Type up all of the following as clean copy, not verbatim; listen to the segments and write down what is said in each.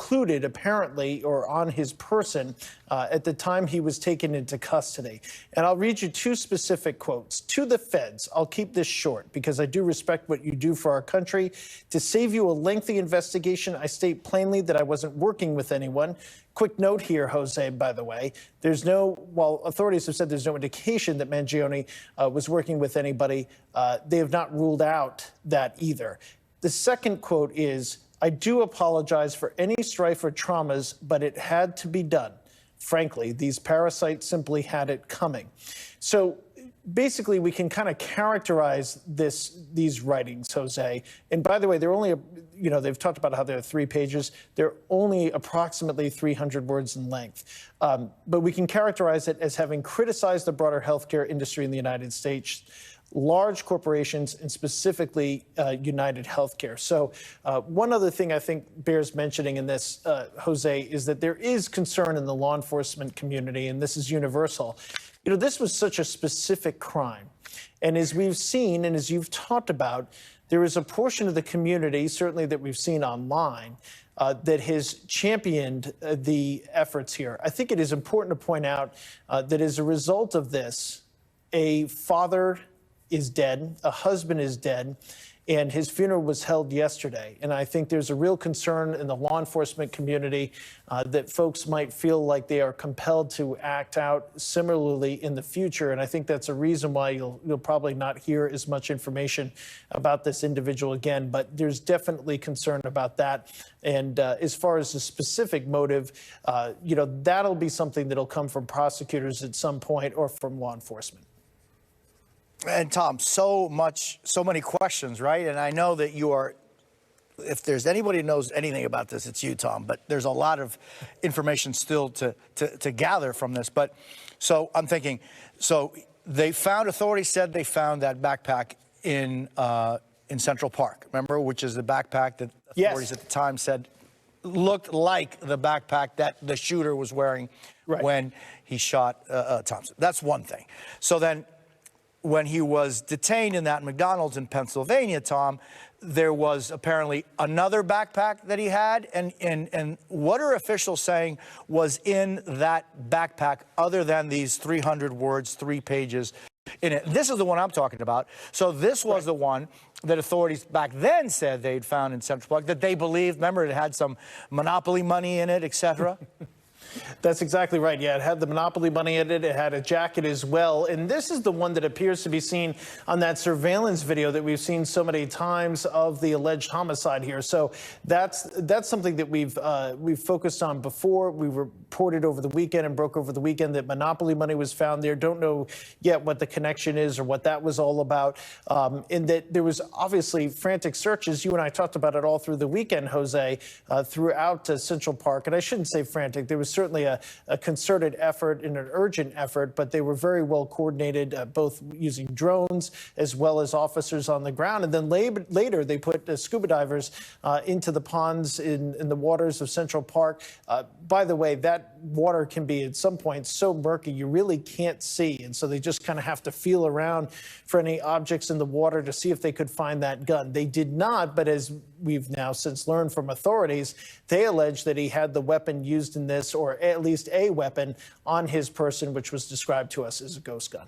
included apparently or on his person at the time he was taken into custody. And I'll read you two specific quotes. To the feds, I'll keep this short because I do respect what you do for our country. To save you a lengthy investigation, I state plainly that I wasn't working with anyone. Quick note here, Jose, by the way, while authorities have said there's no indication that Mangione was working with anybody, they have not ruled out that either. The second quote is, I do apologize for any strife or traumas, but it had to be done. Frankly, these parasites simply had it coming. So basically, we can kind of characterize these writings, Jose. And by the way, they're only, they've talked about how there are 3 pages. They're only approximately 300 words in length. But we can characterize it as having criticized the broader healthcare industry in the United States, large corporations, and specifically United Healthcare. So one other thing I think bears mentioning in this, Jose, is that there is concern in the law enforcement community, and this is universal. This was such a specific crime. And as we've seen, and as you've talked about, there is a portion of the community, certainly that we've seen online, that has championed the efforts here. I think it is important to point out that as a result of this, a father is dead, a husband is dead, and his funeral was held yesterday. And I think there's a real concern in the law enforcement community that folks might feel like they are compelled to act out similarly in the future. And I think that's a reason why you'll probably not hear as much information about this individual again. But there's definitely concern about that. And as far as the specific motive, that'll be something that'll come from prosecutors at some point or from law enforcement. And Tom, so many questions, right? And I know that you are, if there's anybody who knows anything about this, it's you, Tom. But there's a lot of information still to gather from this. But so I'm thinking, so authorities said they found that backpack in Central Park, remember, which is the backpack that authorities at the time said looked like the backpack that the shooter was wearing when he shot Thompson. That's one thing. So then, when he was detained in that McDonald's in Pennsylvania, Tom, there was apparently another backpack that he had. And what are officials saying was in that backpack other than these 300 words, 3 pages in it? This is the one I'm talking about. So this was the one that authorities back then said they'd found in Central Park, that they believed, remember, it had some Monopoly money in it, etc. That's exactly right. Yeah, it had the Monopoly money in it. It had a jacket as well. And this is the one that appears to be seen on that surveillance video that we've seen so many times of the alleged homicide here. So that's something that we've focused on before. We reported over the weekend and broke over the weekend that Monopoly money was found there. Don't know yet what the connection is or what that was all about. And that there was obviously frantic searches. You and I talked about it all through the weekend, Jose, throughout Central Park. And I shouldn't say frantic. There was certainly a concerted effort and an urgent effort, but they were very well coordinated, both using drones as well as officers on the ground. And then later they put scuba divers into the ponds in the waters of Central Park. By the way, that water can be at some point so murky you really can't see. And so they just kind of have to feel around for any objects in the water to see if they could find that gun. They did not, but as we've now since learned from authorities, they allege that he had the weapon used in this, or at least a weapon, on his person, which was described to us as a ghost gun.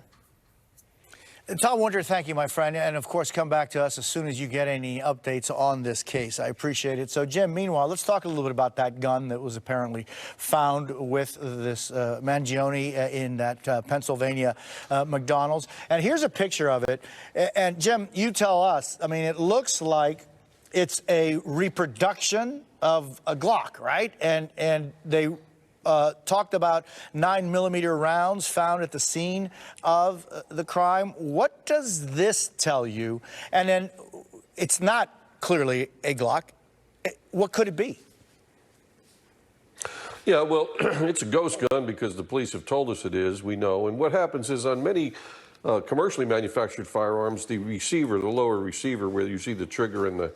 Tom Wonder, thank you, my friend. And, of course, come back to us as soon as you get any updates on this case. I appreciate it. So, Jim, meanwhile, let's talk a little bit about that gun that was apparently found with this Mangione in that Pennsylvania McDonald's. And here's a picture of it. And, Jim, you tell us, I mean, it looks like it's a reproduction of a Glock, right? And they talked about 9mm rounds found at the scene of the crime. What does this tell you? And then it's not clearly a Glock. What could it be? Yeah, well, it's a ghost gun because the police have told us it is, we know. And what happens is on many commercially manufactured firearms, the receiver, the lower receiver where you see the trigger and the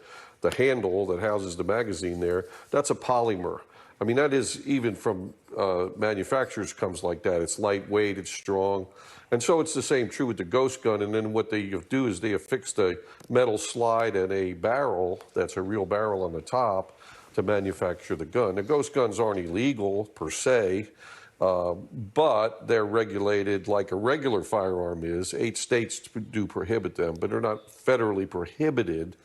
handle that houses the magazine there, that's a polymer. I mean, that is, even from manufacturers, comes like that. It's lightweight, it's strong. And so it's the same true with the ghost gun. And then what they do is they affix a metal slide and a barrel, that's a real barrel on the top, to manufacture the gun. Now, ghost guns aren't illegal per se, but they're regulated like a regular firearm is. 8 states do prohibit them, but they're not federally prohibited.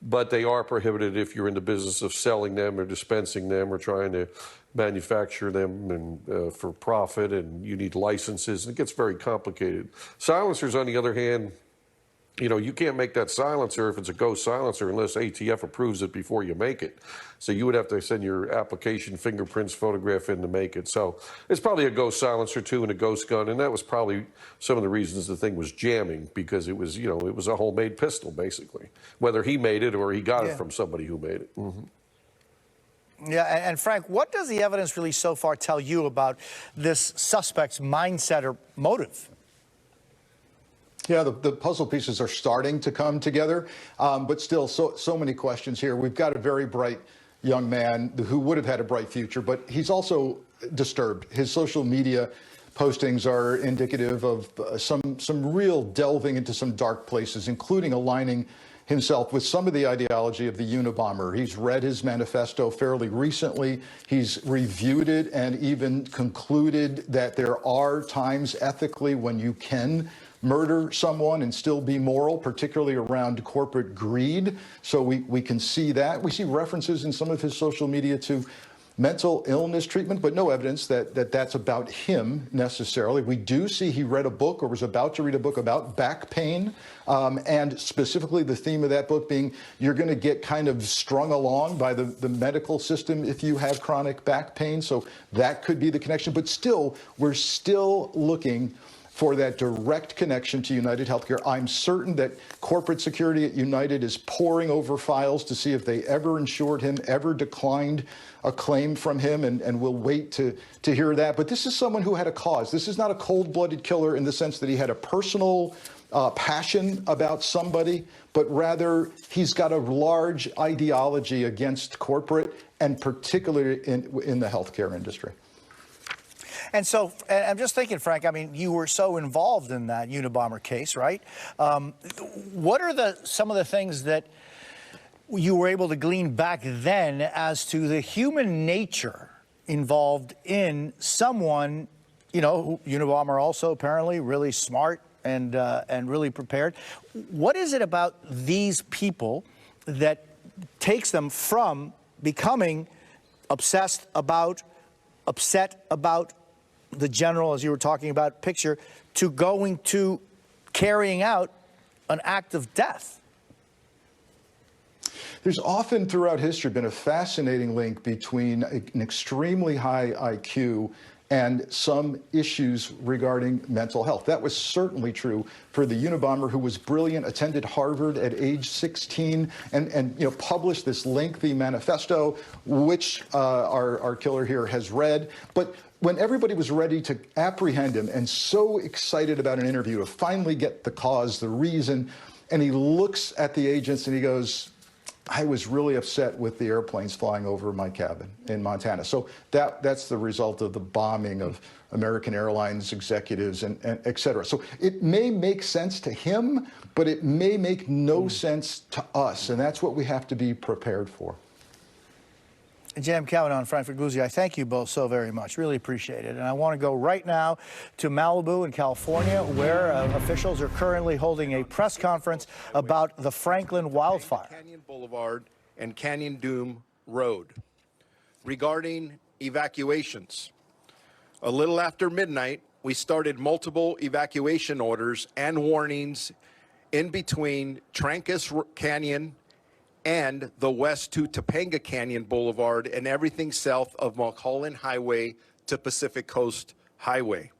But they are prohibited if you're in the business of selling them or dispensing them or trying to manufacture them and for profit, and you need licenses, and it gets very complicated. Silencers, on the other hand, you know, you can't make that silencer if it's a ghost silencer unless ATF approves it before you make it. So you would have to send your application, fingerprints, photograph in to make it. So it's probably a ghost silencer too and a ghost gun, and that was probably some of the reasons the thing was jamming, because it was, you know, it was a homemade pistol basically, whether he made it or he got it from somebody who made it. Yeah, and Frank, what does the evidence really so far tell you about this suspect's mindset or motive? Yeah, the puzzle pieces are starting to come together, but still so many questions here. We've got a very bright young man who would have had a bright future, but he's also disturbed. His social media postings are indicative of some real delving into some dark places, including aligning himself with some of the ideology of the Unabomber. He's read his manifesto fairly recently. He's reviewed it and even concluded that there are times ethically when you can murder someone and still be moral, particularly around corporate greed. So we can see that. We see references in some of his social media to mental illness treatment, but no evidence that that's about him necessarily. We do see he read a book or was about to read a book about back pain, and specifically the theme of that book being you're going to get kind of strung along by the medical system if you have chronic back pain. So that could be the connection. But still, we're still looking for that direct connection to United Healthcare. I'm certain that corporate security at United is poring over files to see if they ever insured him, ever declined a claim from him, and we'll wait to hear that. But this is someone who had a cause. This is not a cold-blooded killer in the sense that he had a personal passion about somebody, but rather he's got a large ideology against corporate, and particularly in the healthcare industry. And so, and I'm just thinking, Frank, I mean, you were so involved in that Unabomber case, right? What are some of the things that you were able to glean back then as to the human nature involved in someone, you know, Unabomber also apparently really smart and really prepared. What is it about these people that takes them from becoming upset about the general, as you were talking about, picture, to going to carrying out an act of death? There's often throughout history been a fascinating link between an extremely high IQ and some issues regarding mental health. That was certainly true for the Unabomber, who was brilliant, attended Harvard at age 16, and you know, published this lengthy manifesto, which our killer here has read. But when everybody was ready to apprehend him and so excited about an interview to finally get the cause, the reason, and he looks at the agents and he goes, I was really upset with the airplanes flying over my cabin in Montana. So that's the result of the bombing of American Airlines executives and et cetera. So it may make sense to him, but it may make no sense to us. And that's what we have to be prepared for. Jam Kavanaugh and Frank Figluzzi, I thank you both so very much. Really appreciate it. And I want to go right now to Malibu in California, where officials are currently holding a press conference about the Franklin wildfire. Canyon Boulevard and Canyon Doom Road. Regarding evacuations, a little after midnight, we started multiple evacuation orders and warnings in between Trancas Canyon and the west to Topanga Canyon Boulevard and everything south of Mulholland Highway to Pacific Coast Highway.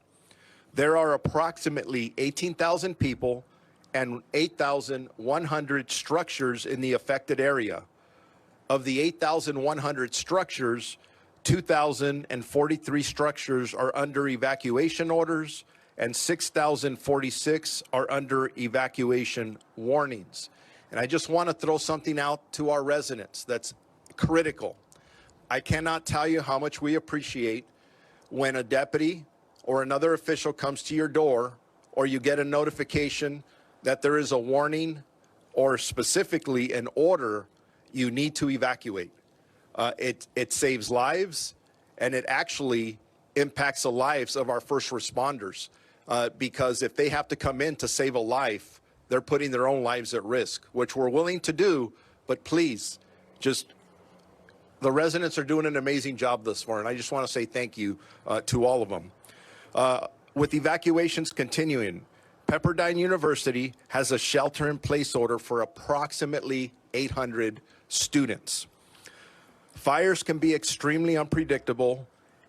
There are approximately 18,000 people and 8,100 structures in the affected area. Of the 8,100 structures, 2,043 structures are under evacuation orders and 6,046 are under evacuation warnings. And I just want to throw something out to our residents that's critical. I cannot tell you how much we appreciate when a deputy or another official comes to your door, or you get a notification that there is a warning or specifically an order you need to evacuate. It saves lives, and it actually impacts the lives of our first responders, because if they have to come in to save a life, they're putting their own lives at risk, which we're willing to do. But please, the residents are doing an amazing job thus far, and I just want to say thank you to all of them. With evacuations continuing, Pepperdine University has a shelter-in-place order for approximately 800 students. Fires can be extremely unpredictable,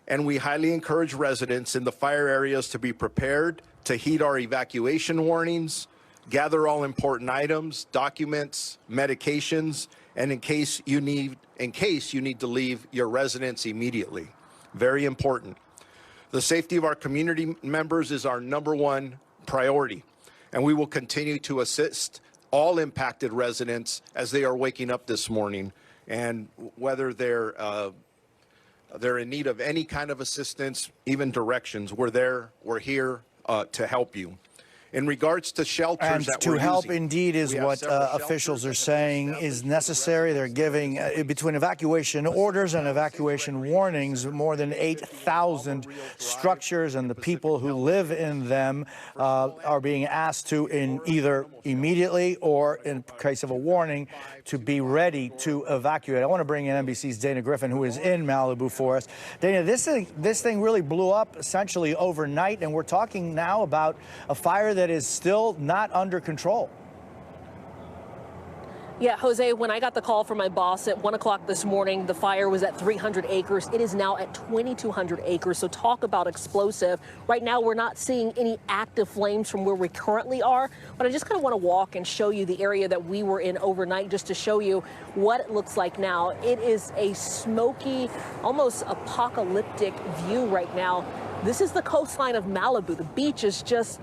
and we highly encourage residents in the fire areas to be prepared to heed our evacuation warnings, gather all important items, documents, medications, and in case you need to leave your residence immediately. Very important. The safety of our community members is our #1 priority, and we will continue to assist all impacted residents as they are waking up this morning, and whether they're in need of any kind of assistance, even directions, we're here to help you. In regards to shelters and that to we're help using, indeed is we have what several officials are shelters saying is necessary. They're giving, between evacuation orders and evacuation warnings, more than 8,000 structures, and the people who live in them are being asked to, in either immediately or in case of a warning, to be ready to evacuate. I want to bring in NBC's Dana Griffin, who is in Malibu for us. Dana, this thing really blew up essentially overnight, and we're talking now about a fire that is still not under control. Yeah, Jose, when I got the call from my boss at 1 o'clock this morning, the fire was at 300 acres. It is now at 2,200 acres. So talk about explosive. Right now, we're not seeing any active flames from where we currently are. But I just kind of want to walk and show you the area that we were in overnight, just to show you what it looks like now. It is a smoky, almost apocalyptic view right now. This is the coastline of Malibu. The beach is just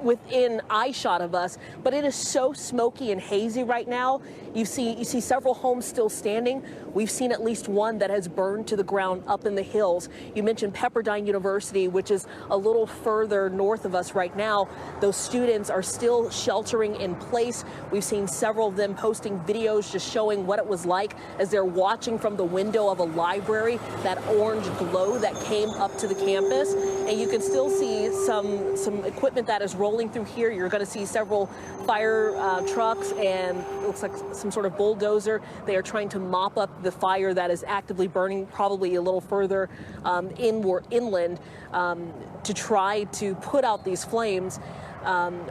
within eyeshot of us, but it is so smoky and hazy right now. You see several homes still standing. We've seen at least one that has burned to the ground up in the hills. You mentioned Pepperdine University, which is a little further north of us right now. Those students are still sheltering in place. We've seen several of them posting videos just showing what it was like as they're watching from the window of a library, that orange glow that came up to the campus. And you can still see some equipment that is rolling through here. You're going to see several fire trucks, and it looks like some sort of bulldozer. They are trying to mop up the fire that is actively burning, probably a little further inland, to try to put out these flames.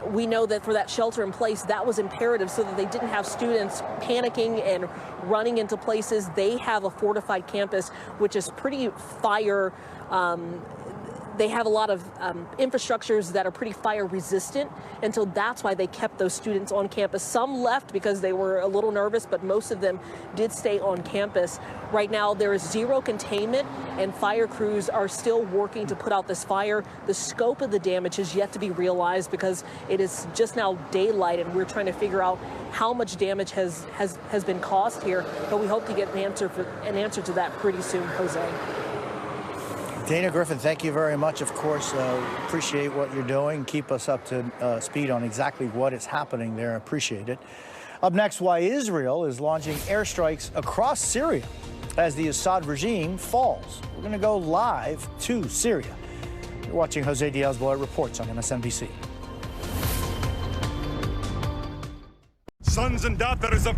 We know that for that shelter in place, that was imperative so that they didn't have students panicking and running into places. They have a fortified campus, which is pretty fire they have a lot of infrastructures that are pretty fire resistant, and so that's why they kept those students on campus. Some left because they were a little nervous, but most of them did stay on campus. Right now there is zero containment, and fire crews are still working to put out this fire. The scope of the damage is yet to be realized because it is just now daylight, and we're trying to figure out how much damage has been caused here, but we hope to get an answer to that pretty soon, Jose. Dana Griffin, thank you very much. Of course, appreciate what you're doing. Keep us up to speed on exactly what is happening there. Appreciate it. Up next, why Israel is launching airstrikes across Syria as the Assad regime falls. We're going to go live to Syria. You're watching Jose Díaz-Balart Reports on MSNBC. Sons and daughters of